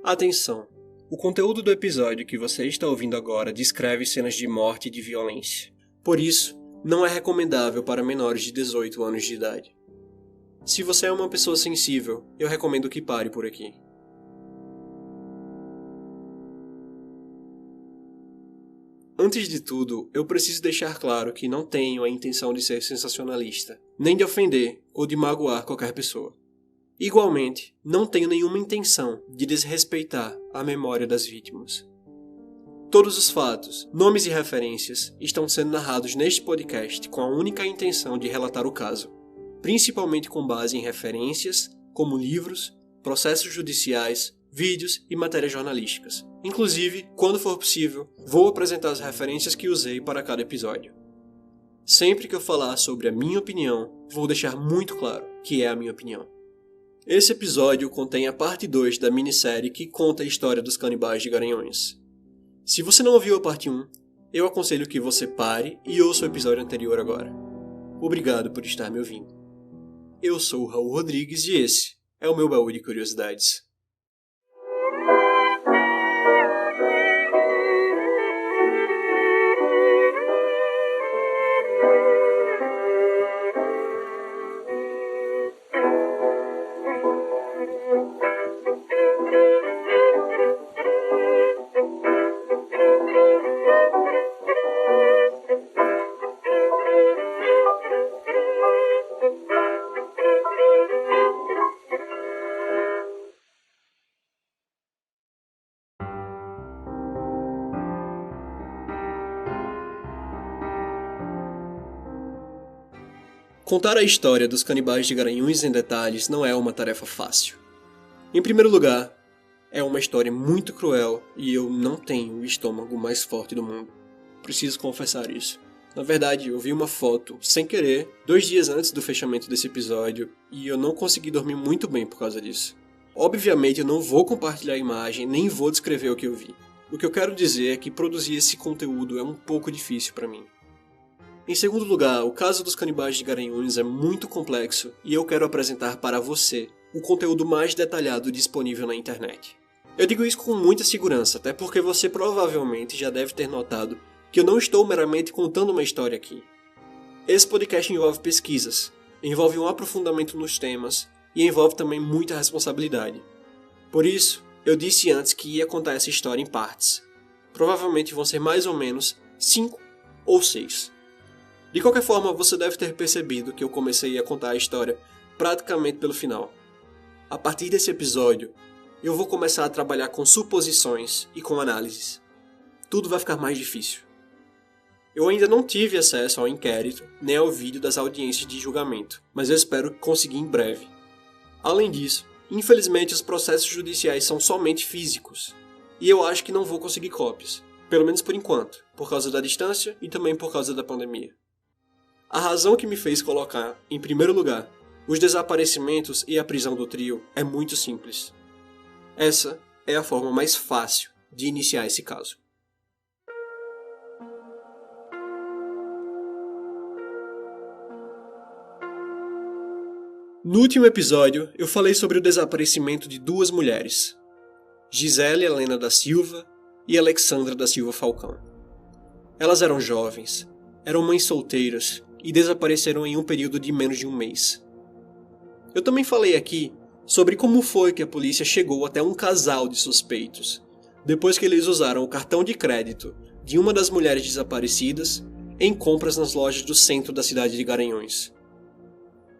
Atenção! O conteúdo do episódio que você está ouvindo agora descreve cenas de morte e de violência. Por isso, não é recomendável para menores de 18 anos de idade. Se você é uma pessoa sensível, eu recomendo que pare por aqui. Antes de tudo, eu preciso deixar claro que não tenho a intenção de ser sensacionalista, nem de ofender ou de magoar qualquer pessoa. Igualmente, não tenho nenhuma intenção de desrespeitar a memória das vítimas. Todos os fatos, nomes e referências estão sendo narrados neste podcast com a única intenção de relatar o caso, principalmente com base em referências, como livros, processos judiciais, vídeos e matérias jornalísticas. Inclusive, quando for possível, vou apresentar as referências que usei para cada episódio. Sempre que eu falar sobre a minha opinião, vou deixar muito claro que é a minha opinião. Esse episódio contém a parte 2 da minissérie que conta a história dos canibais de Garanhuns. Se você não ouviu a parte 1, eu aconselho que você pare e ouça o episódio anterior agora. Obrigado por estar me ouvindo. Eu sou o Raul Rodrigues e esse é o meu baú de curiosidades. Contar a história dos canibais de Garanhuns em detalhes não é uma tarefa fácil. Em primeiro lugar, é uma história muito cruel e eu não tenho o estômago mais forte do mundo. Preciso confessar isso. Na verdade, eu vi uma foto, sem querer, 2 dias antes do fechamento desse episódio e eu não consegui dormir muito bem por causa disso. Obviamente eu não vou compartilhar a imagem, nem vou descrever o que eu vi. O que eu quero dizer é que produzir esse conteúdo é um pouco difícil para mim. Em segundo lugar, o caso dos canibais de Garanhuns é muito complexo e eu quero apresentar para você o conteúdo mais detalhado disponível na internet. Eu digo isso com muita segurança, até porque você provavelmente já deve ter notado que eu não estou meramente contando uma história aqui. Esse podcast envolve pesquisas, envolve um aprofundamento nos temas e envolve também muita responsabilidade. Por isso, eu disse antes que ia contar essa história em partes. Provavelmente vão ser mais ou menos 5 ou 6. De qualquer forma, você deve ter percebido que eu comecei a contar a história praticamente pelo final. A partir desse episódio, eu vou começar a trabalhar com suposições e com análises. Tudo vai ficar mais difícil. Eu ainda não tive acesso ao inquérito, nem ao vídeo das audiências de julgamento, mas eu espero conseguir em breve. Além disso, infelizmente os processos judiciais são somente físicos, e eu acho que não vou conseguir cópias, pelo menos por enquanto, por causa da distância e também por causa da pandemia. A razão que me fez colocar, em primeiro lugar, os desaparecimentos e a prisão do trio é muito simples. Essa é a forma mais fácil de iniciar esse caso. No último episódio, eu falei sobre o desaparecimento de 2 mulheres, Gisele Helena da Silva e Alexandra da Silva Falcão. Elas eram jovens, eram mães solteiras e desapareceram em um período de menos de 1 mês. Eu também falei aqui sobre como foi que a polícia chegou até um casal de suspeitos, depois que eles usaram o cartão de crédito de uma das mulheres desaparecidas em compras nas lojas do centro da cidade de Garanhuns.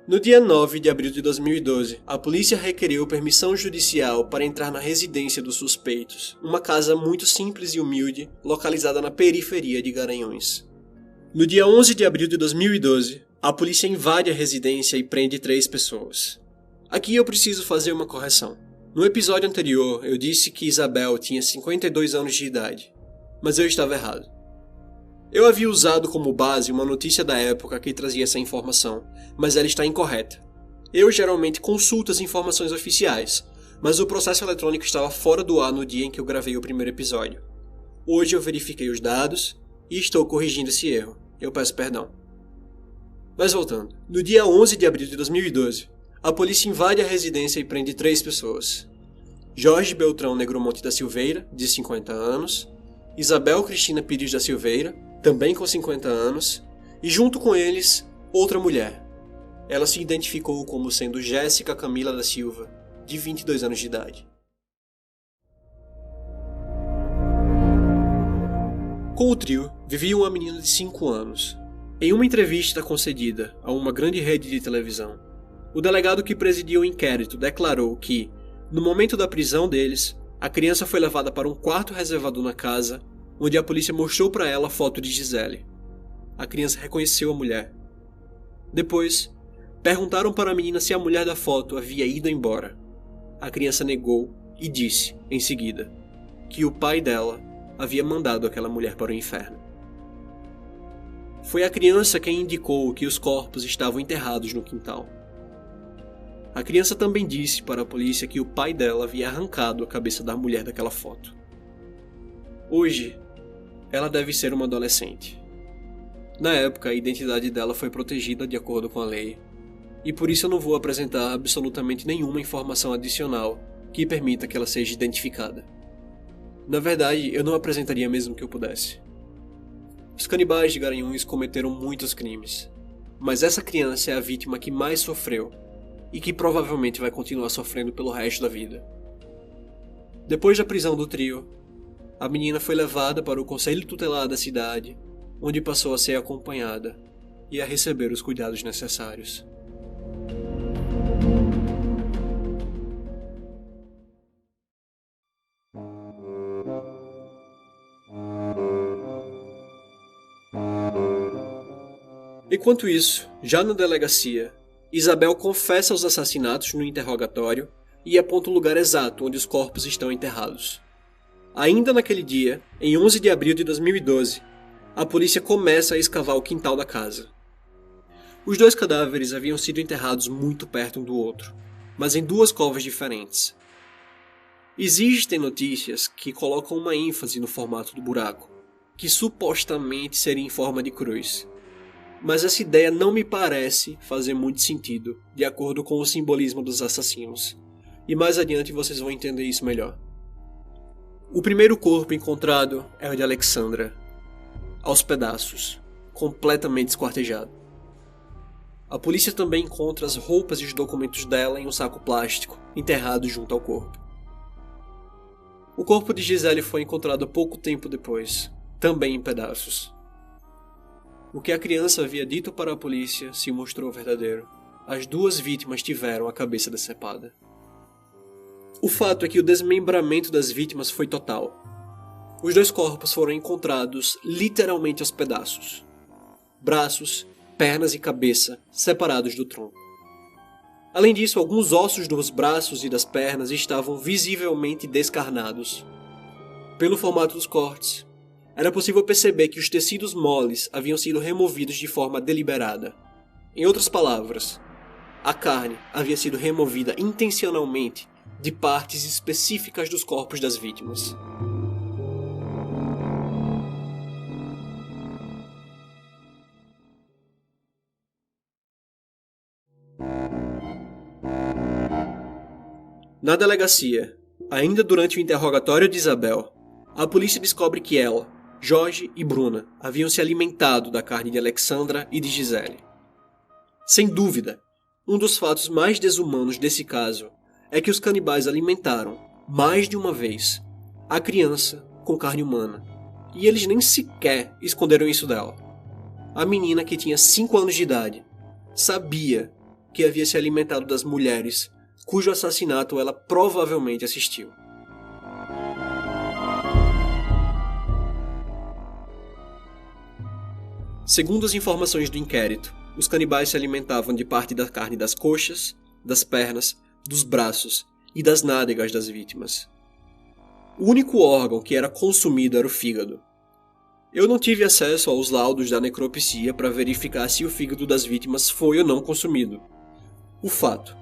No dia 9 de abril de 2012, a polícia requeriu permissão judicial para entrar na residência dos suspeitos, uma casa muito simples e humilde, localizada na periferia de Garanhuns. No dia 11 de abril de 2012, a polícia invade a residência e prende 3 pessoas. Aqui eu preciso fazer uma correção. No episódio anterior, eu disse que Isabel tinha 52 anos de idade, mas eu estava errado. Eu havia usado como base uma notícia da época que trazia essa informação, mas ela está incorreta. Eu geralmente consulto as informações oficiais, mas o processo eletrônico estava fora do ar no dia em que eu gravei o primeiro episódio. Hoje eu verifiquei os dados e estou corrigindo esse erro. Eu peço perdão. Mas voltando. No dia 11 de abril de 2012, a polícia invade a residência e prende 3 pessoas. Jorge Beltrão Negromonte da Silveira, de 50 anos, Isabel Cristina Pires da Silveira, também com 50 anos, e junto com eles, outra mulher. Ela se identificou como sendo Jéssica Camila da Silva, de 22 anos de idade. Com o trio, vivia uma menina de 5 anos. Em uma entrevista concedida a uma grande rede de televisão, o delegado que presidia o inquérito declarou que, no momento da prisão deles, a criança foi levada para um quarto reservado na casa, onde a polícia mostrou para ela a foto de Gisele. A criança reconheceu a mulher. Depois, perguntaram para a menina se a mulher da foto havia ido embora. A criança negou e disse, em seguida, que o pai dela havia mandado aquela mulher para o inferno. Foi a criança quem indicou que os corpos estavam enterrados no quintal. A criança também disse para a polícia que o pai dela havia arrancado a cabeça da mulher daquela foto. Hoje, ela deve ser uma adolescente. Na época, a identidade dela foi protegida de acordo com a lei, e por isso eu não vou apresentar absolutamente nenhuma informação adicional que permita que ela seja identificada. Na verdade, eu não apresentaria mesmo que eu pudesse. Os canibais de Garanhuns cometeram muitos crimes, mas essa criança é a vítima que mais sofreu e que provavelmente vai continuar sofrendo pelo resto da vida. Depois da prisão do trio, a menina foi levada para o conselho tutelar da cidade, onde passou a ser acompanhada e a receber os cuidados necessários. Enquanto isso, já na delegacia, Isabel confessa os assassinatos no interrogatório e aponta o lugar exato onde os corpos estão enterrados. Ainda naquele dia, em 11 de abril de 2012, a polícia começa a escavar o quintal da casa. Os dois cadáveres haviam sido enterrados muito perto um do outro, mas em duas covas diferentes. Existem notícias que colocam uma ênfase no formato do buraco, que supostamente seria em forma de cruz. Mas essa ideia não me parece fazer muito sentido, de acordo com o simbolismo dos assassinos. E mais adiante vocês vão entender isso melhor. O primeiro corpo encontrado é o de Alexandra, aos pedaços, completamente esquartejado. A polícia também encontra as roupas e os documentos dela em um saco plástico, enterrado junto ao corpo. O corpo de Gisele foi encontrado pouco tempo depois, também em pedaços. O que a criança havia dito para a polícia se mostrou verdadeiro. As duas vítimas tiveram a cabeça decepada. O fato é que o desmembramento das vítimas foi total. Os dois corpos foram encontrados literalmente aos pedaços. Braços, pernas e cabeça separados do tronco. Além disso, alguns ossos dos braços e das pernas estavam visivelmente descarnados. Pelo formato dos cortes, era possível perceber que os tecidos moles haviam sido removidos de forma deliberada. Em outras palavras, a carne havia sido removida intencionalmente de partes específicas dos corpos das vítimas. Na delegacia, ainda durante o interrogatório de Isabel, a polícia descobre que ela, Jorge e Bruna haviam se alimentado da carne de Alexandra e de Gisele. Sem dúvida, um dos fatos mais desumanos desse caso é que os canibais alimentaram, mais de uma vez, a criança com carne humana, e eles nem sequer esconderam isso dela. A menina, que tinha 5 anos de idade, sabia que havia se alimentado das mulheres cujo assassinato ela provavelmente assistiu. Segundo as informações do inquérito, os canibais se alimentavam de parte da carne das coxas, das pernas, dos braços e das nádegas das vítimas. O único órgão que era consumido era o fígado. Eu não tive acesso aos laudos da necropsia para verificar se o fígado das vítimas foi ou não consumido. O fato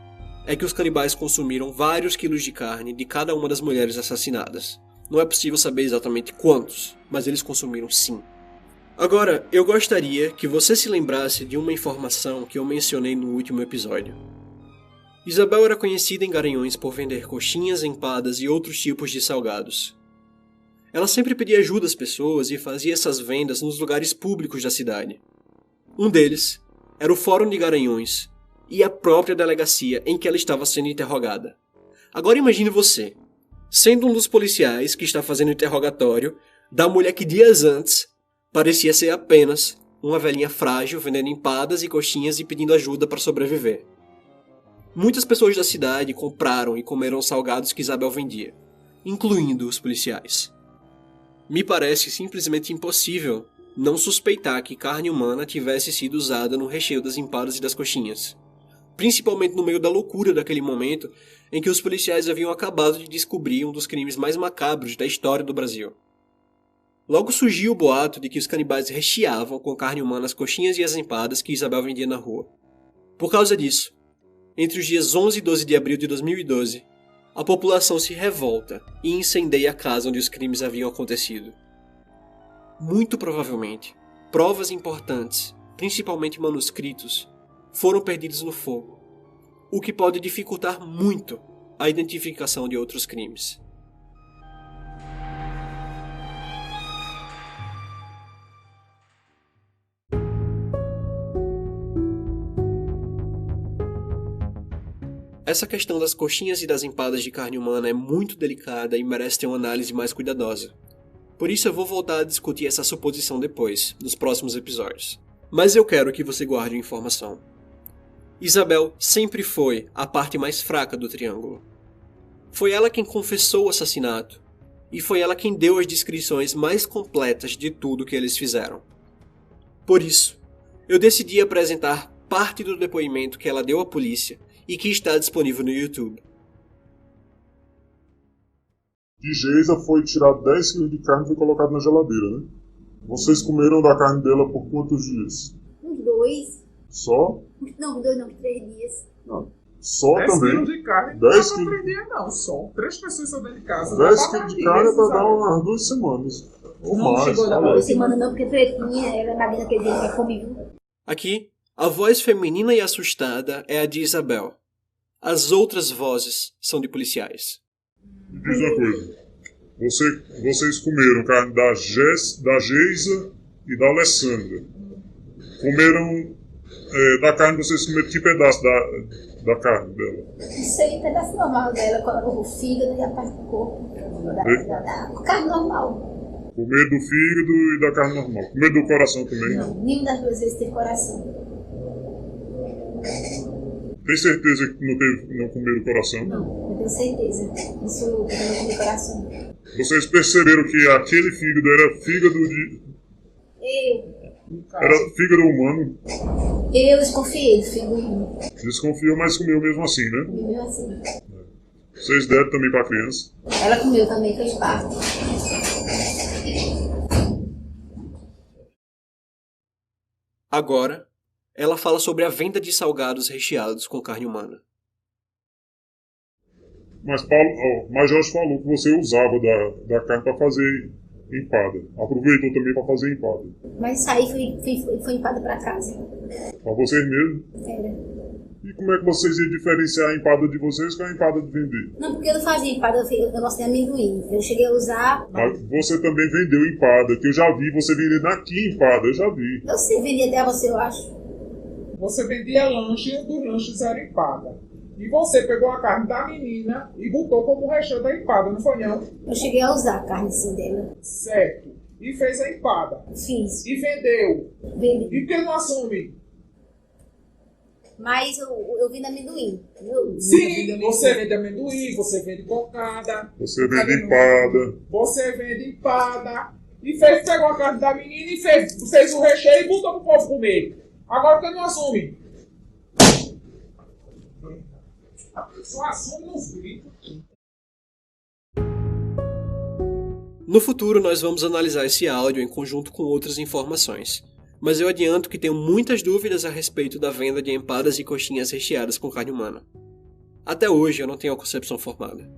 é que os canibais consumiram vários quilos de carne de cada uma das mulheres assassinadas. Não é possível saber exatamente quantos, mas eles consumiram sim. Agora, eu gostaria que você se lembrasse de uma informação que eu mencionei no último episódio. Isabel era conhecida em Garanhuns por vender coxinhas, empadas e outros tipos de salgados. Ela sempre pedia ajuda às pessoas e fazia essas vendas nos lugares públicos da cidade. Um deles era o Fórum de Garanhuns e a própria delegacia em que ela estava sendo interrogada. Agora imagine você, sendo um dos policiais que está fazendo o interrogatório da mulher que dias antes parecia ser apenas uma velhinha frágil vendendo empadas e coxinhas e pedindo ajuda para sobreviver. Muitas pessoas da cidade compraram e comeram os salgados que Isabel vendia, incluindo os policiais. Me parece simplesmente impossível não suspeitar que carne humana tivesse sido usada no recheio das empadas e das coxinhas, principalmente no meio da loucura daquele momento em que os policiais haviam acabado de descobrir um dos crimes mais macabros da história do Brasil. Logo surgiu o boato de que os canibais recheavam com carne humana as coxinhas e as empadas que Isabel vendia na rua. Por causa disso, entre os dias 11 e 12 de abril de 2012, a população se revolta e incendeia a casa onde os crimes haviam acontecido. Muito provavelmente, provas importantes, principalmente manuscritos, foram perdidos no fogo, o que pode dificultar muito a identificação de outros crimes. Essa questão das coxinhas e das empadas de carne humana é muito delicada e merece ter uma análise mais cuidadosa. Por isso eu vou voltar a discutir essa suposição depois, nos próximos episódios. Mas eu quero que você guarde a informação. Isabel sempre foi a parte mais fraca do triângulo. Foi ela quem confessou o assassinato, e foi ela quem deu as descrições mais completas de tudo que eles fizeram. Por isso, eu decidi apresentar parte do depoimento que ela deu à polícia e que está disponível no YouTube. De Geisa foi tirado 10 kg de carne e foi colocado na geladeira, né? Vocês comeram da carne dela por quantos dias? Uns 2. Só? Não, 2 não, 3 dias. Não. Só 10 também? 10 kg de carne 10 não kg. dá pra 3 dias não, só 3 pessoas só dentro de casa. 10 kg de carne é pra dar umas 2 semanas. Ou Não mais. chegou a dar olha. 2 semanas não, porque pretinha era na vida que ele tinha comigo. Aqui, a voz feminina e assustada é a de Isabel. As outras vozes são de policiais. Me diz uma coisa. Vocês comeram carne da Geisa e da Alessandra. Comeram da carne, vocês comeram que pedaço da carne dela? Isso aí, pedaço normal dela, o fígado e a parte do corpo. Da carne normal. Comer do fígado e da carne normal. Comer do coração também? Não, nenhuma das duas vezes teve coração. Tem certeza que não comeram o coração? Não, eu tenho certeza. Isso eu não comi coração. Vocês perceberam que aquele fígado era fígado de... Era fígado humano? Eu desconfiei do fígado. Desconfiou, mas comeu mesmo assim, né? Comeu assim. Vocês deram também pra criança? Ela comeu também, fez parte. Agora, ela fala sobre a venda de salgados recheados com carne humana. Mas Jorge falou que você usava da carne para fazer empada. Aproveitou também para fazer empada. Mas isso aí foi empada pra casa. Para vocês mesmo? Era. E como é que vocês iam diferenciar a empada de vocês com a empada de vender? Não, porque eu não fazia empada, eu gosto de amendoim. Eu cheguei a usar. Mas você também vendeu empada, que eu já vi você vendendo aqui empada, eu já vi. Eu sei vender até você, eu acho. Você vendia lanche e dos lanches era empada. E você pegou a carne da menina e botou como recheio da empada, não foi não? Eu cheguei a usar a carne assim dela. Certo. E fez a empada. Fiz. E vendeu. Vendi. E por que não assume? Mas eu vim amendoim. Entendeu? Sim, você vende amendoim, você vende cocada. Você vende empada. Você vende empada. E pegou a carne da menina e fez o recheio e botou pro povo comer. Agora por que não assume? A pessoa assume nos gritos. No futuro, nós vamos analisar esse áudio em conjunto com outras informações, mas eu adianto que tenho muitas dúvidas a respeito da venda de empadas e coxinhas recheadas com carne humana. Até hoje eu não tenho a concepção formada.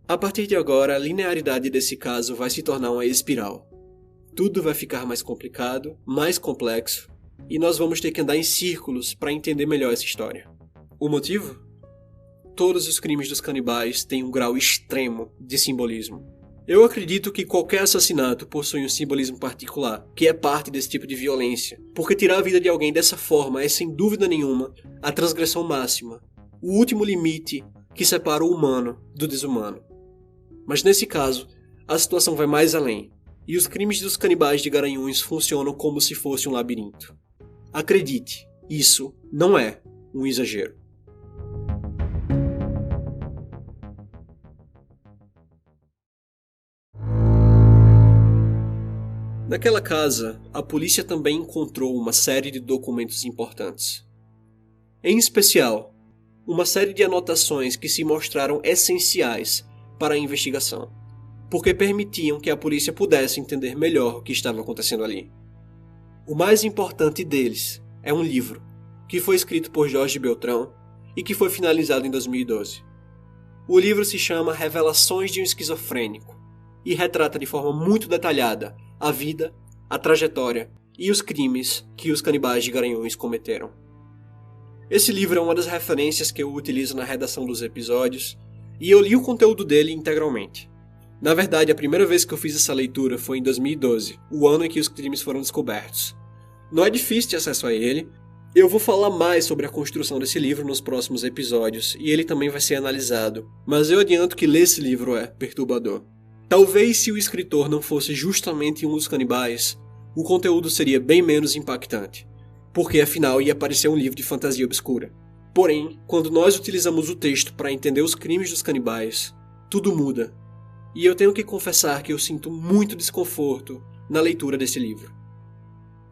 A partir de agora, a linearidade desse caso vai se tornar uma espiral. Tudo vai ficar mais complicado, mais complexo, e nós vamos ter que andar em círculos para entender melhor essa história. O motivo? Todos os crimes dos canibais têm um grau extremo de simbolismo. Eu acredito que qualquer assassinato possui um simbolismo particular, que é parte desse tipo de violência, porque tirar a vida de alguém dessa forma é, sem dúvida nenhuma, a transgressão máxima, o último limite que separa o humano do desumano. Mas nesse caso, a situação vai mais além, e os crimes dos canibais de Garanhuns funcionam como se fosse um labirinto. Acredite, isso não é um exagero. Naquela casa, a polícia também encontrou uma série de documentos importantes. Em especial, uma série de anotações que se mostraram essenciais para a investigação, porque permitiam que a polícia pudesse entender melhor o que estava acontecendo ali. O mais importante deles é um livro, que foi escrito por Jorge Beltrão e que foi finalizado em 2012. O livro se chama Revelações de um Esquizofrênico e retrata de forma muito detalhada a vida, a trajetória e os crimes que os canibais de Garanhuns cometeram. Esse livro é uma das referências que eu utilizo na redação dos episódios e eu li o conteúdo dele integralmente. Na verdade, a primeira vez que eu fiz essa leitura foi em 2012, o ano em que os crimes foram descobertos. Não é difícil ter acesso a ele. Eu vou falar mais sobre a construção desse livro nos próximos episódios e ele também vai ser analisado, mas eu adianto que ler esse livro é perturbador. Talvez se o escritor não fosse justamente um dos canibais, o conteúdo seria bem menos impactante, porque afinal ia parecer um livro de fantasia obscura. Porém, quando nós utilizamos o texto para entender os crimes dos canibais, tudo muda. E eu tenho que confessar que eu sinto muito desconforto na leitura desse livro.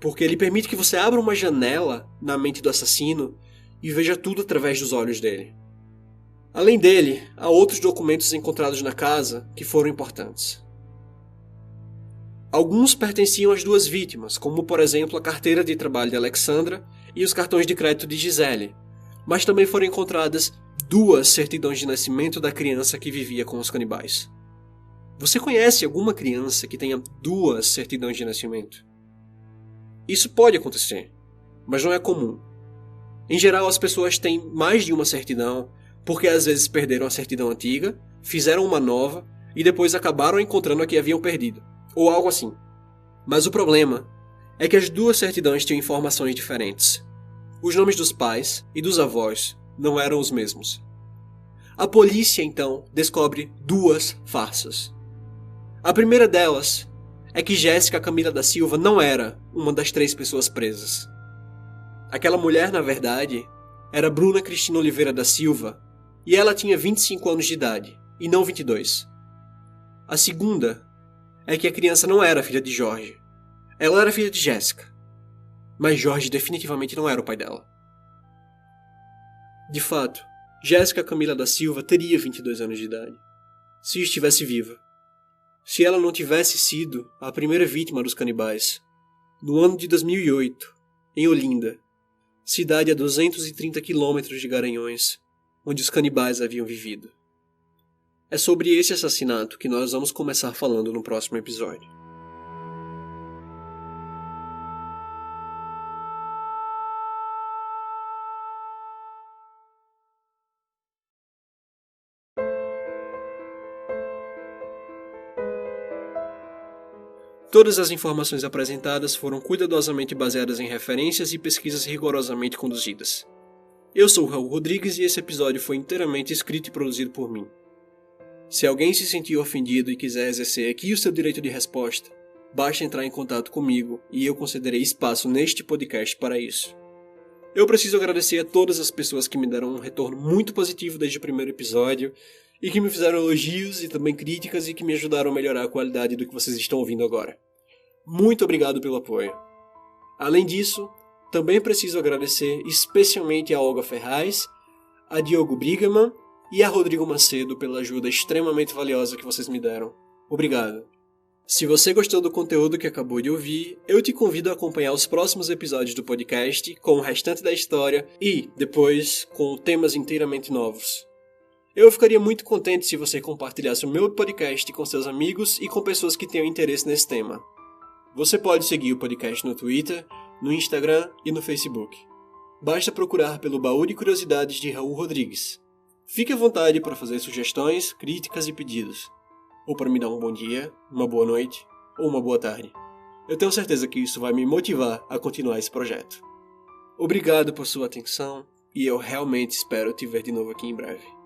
Porque ele permite que você abra uma janela na mente do assassino e veja tudo através dos olhos dele. Além dele, há outros documentos encontrados na casa que foram importantes. Alguns pertenciam às duas vítimas, como por exemplo a carteira de trabalho de Alexandra e os cartões de crédito de Gisele, mas também foram encontradas 2 certidões de nascimento da criança que vivia com os canibais. Você conhece alguma criança que tenha 2 certidões de nascimento? Isso pode acontecer, mas não é comum. Em geral, as pessoas têm mais de uma certidão, porque às vezes perderam a certidão antiga, fizeram uma nova e depois acabaram encontrando a que haviam perdido, ou algo assim. Mas o problema é que as 2 certidões tinham informações diferentes. Os nomes dos pais e dos avós não eram os mesmos. A polícia, então, descobre 2 farsas. A primeira delas é que Jéssica Camila da Silva não era uma das 3 pessoas presas. Aquela mulher, na verdade, era Bruna Cristina Oliveira da Silva, e ela tinha 25 anos de idade, e não 22. A segunda é que a criança não era filha de Jorge. Ela era filha de Jéssica. Mas Jorge definitivamente não era o pai dela. De fato, Jéssica Camila da Silva teria 22 anos de idade, se estivesse viva. Se ela não tivesse sido a primeira vítima dos canibais, no ano de 2008, em Olinda, cidade a 230 quilômetros de Garanhuns, onde os canibais haviam vivido. É sobre esse assassinato que nós vamos começar falando no próximo episódio. Todas as informações apresentadas foram cuidadosamente baseadas em referências e pesquisas rigorosamente conduzidas. Eu sou o Raul Rodrigues e esse episódio foi inteiramente escrito e produzido por mim. Se alguém se sentir ofendido e quiser exercer aqui o seu direito de resposta, basta entrar em contato comigo e eu concederei espaço neste podcast para isso. Eu preciso agradecer a todas as pessoas que me deram um retorno muito positivo desde o primeiro episódio e que me fizeram elogios e também críticas e que me ajudaram a melhorar a qualidade do que vocês estão ouvindo agora. Muito obrigado pelo apoio. Além disso, também preciso agradecer especialmente a Olga Ferraz, a Diogo Brigaman e a Rodrigo Macedo pela ajuda extremamente valiosa que vocês me deram. Obrigado. Se você gostou do conteúdo que acabou de ouvir, eu te convido a acompanhar os próximos episódios do podcast com o restante da história e, depois, com temas inteiramente novos. Eu ficaria muito contente se você compartilhasse o meu podcast com seus amigos e com pessoas que tenham interesse nesse tema. Você pode seguir o podcast no Twitter, no Instagram e no Facebook. basta procurar pelo Baú de Curiosidades de Raul Rodrigues. Fique à vontade para fazer sugestões, críticas e pedidos, ou para me dar um bom dia, uma boa noite ou uma boa tarde. Eu tenho certeza que isso vai me motivar a continuar esse projeto. Obrigado por sua atenção e eu realmente espero te ver de novo aqui em breve.